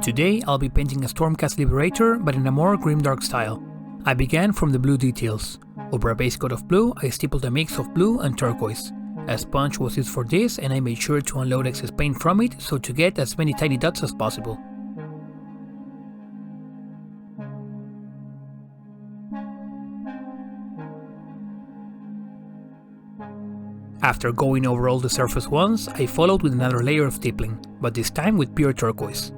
Today I'll be painting a Stormcast Liberator, but in a more grimdark style. I began from the blue details. Over a base coat of blue, I stippled a mix of blue and turquoise. A sponge was used for this, and I made sure to unload excess paint from it so to get as many tiny dots as possible. After going over all the surface once, I followed with another layer of stippling, but this time with pure turquoise.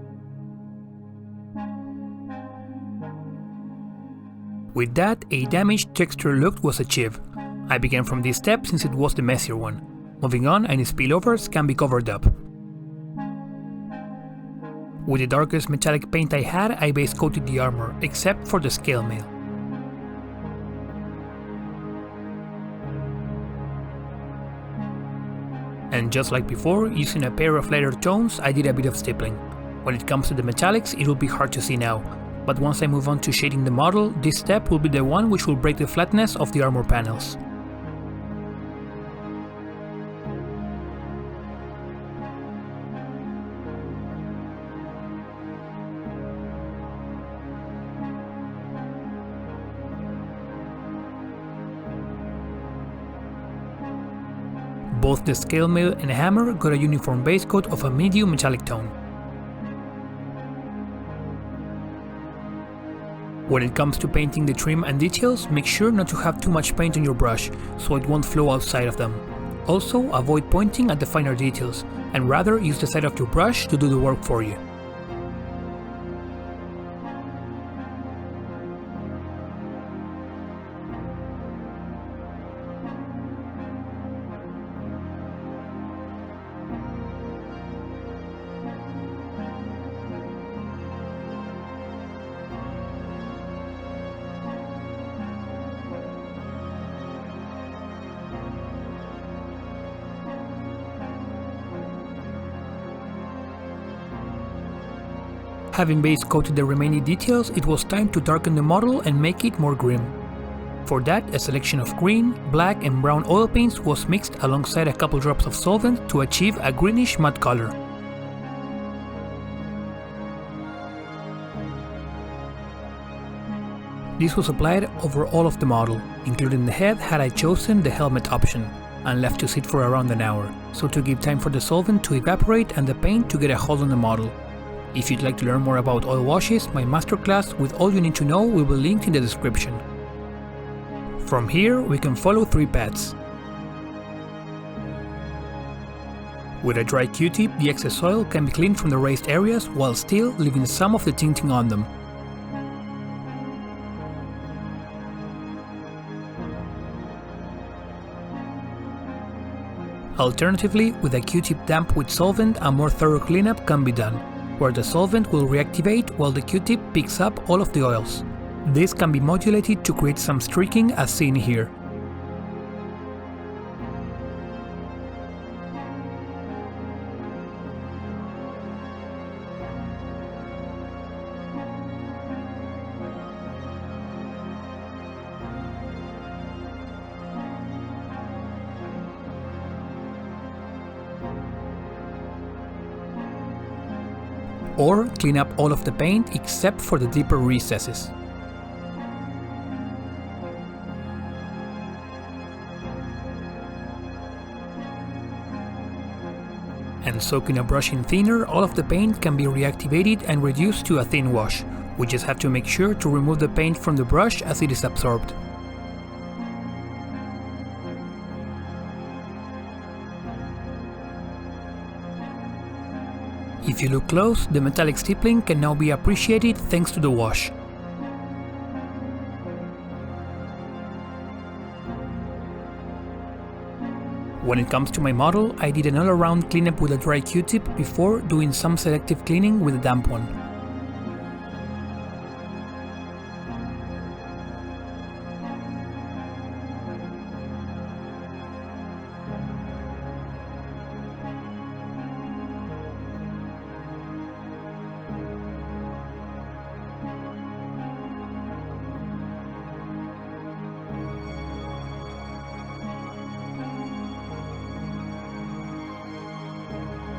With that, a damaged texture look was achieved. I began from this step since it was the messier one. Moving on, any spillovers can be covered up. With the darkest metallic paint I had, I base coated the armor, except for the scale mail. And just like before, using a pair of lighter tones, I did a bit of stippling. When it comes to the metallics, it will be hard to see now, but once I move on to shading the model, this step will be the one which will break the flatness of the armor panels. Both the scale mail and hammer got a uniform base coat of a medium metallic tone. When it comes to painting the trim and details, make sure not to have too much paint on your brush, so it won't flow outside of them. Also, avoid pointing at the finer details, and rather use the side of your brush to do the work for you. Having base coated the remaining details, it was time to darken the model and make it more grim. For that, a selection of green, black and brown oil paints was mixed alongside a couple drops of solvent to achieve a greenish matte color. This was applied over all of the model, including the head had I chosen the helmet option, and left to sit for around an hour, so to give time for the solvent to evaporate and the paint to get a hold on the model. If you'd like to learn more about oil washes, my masterclass with all you need to know will be linked in the description. From here, we can follow 3 paths. With a dry Q-tip, the excess oil can be cleaned from the raised areas while still leaving some of the tinting on them. Alternatively, with a Q-tip damp with solvent, a more thorough cleanup can be done, where the solvent will reactivate while the Q-tip picks up all of the oils. This can be modulated to create some streaking as seen here. Or clean up all of the paint except for the deeper recesses. And soaking a brush in thinner, all of the paint can be reactivated and reduced to a thin wash. We just have to make sure to remove the paint from the brush as it is absorbed. If you look close, the metallic stippling can now be appreciated thanks to the wash. When it comes to my model, I did an all-around cleanup with a dry Q-tip before doing some selective cleaning with a damp one.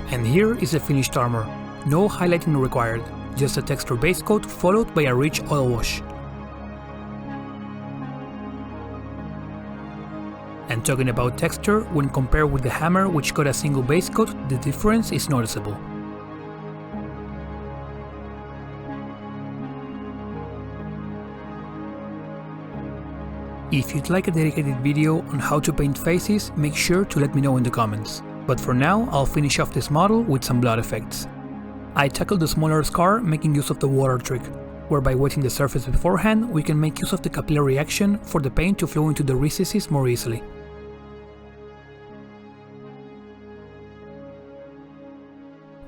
And here is the finished armor. No highlighting required. just a texture base coat followed by a rich oil wash. And talking about texture, when compared with the hammer which got a single base coat, the difference is noticeable. If you'd like a dedicated video on how to paint faces, make sure to let me know in the comments. But for now, I'll finish off this model with some blood effects. I tackled the smaller scar making use of the water trick, whereby wetting the surface beforehand, we can make use of the capillary action for the paint to flow into the recesses more easily.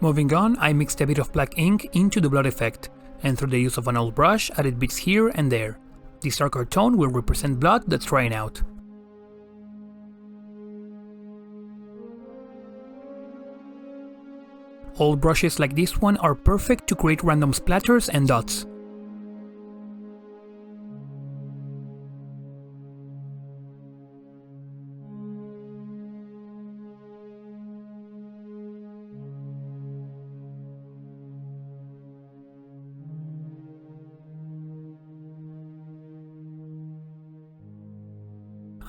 Moving on, I mixed a bit of black ink into the blood effect, and through the use of an old brush added bits here and there. This darker tone will represent blood that's drying out. Old brushes like this one are perfect to create random splatters and dots.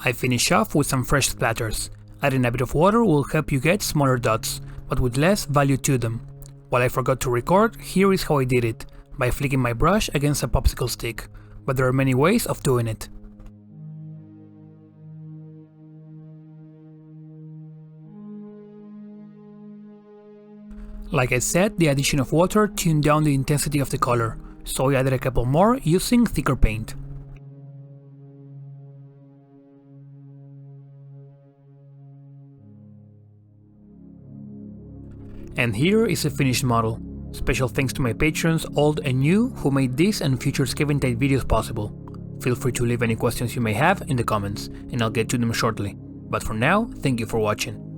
I finish off with some fresh splatters. Adding a bit of water will help you get smaller dots, but with less value to them. While I forgot to record, here is how I did it, by flicking my brush against a popsicle stick, but there are many ways of doing it. Like I said, the addition of water tuned down the intensity of the color, so I added a couple more using thicker paint. And here is a finished model. Special thanks to my patrons, old and new, who made this and future Skaventide videos possible. Feel free to leave any questions you may have in the comments, and I'll get to them shortly. But for now, thank you for watching.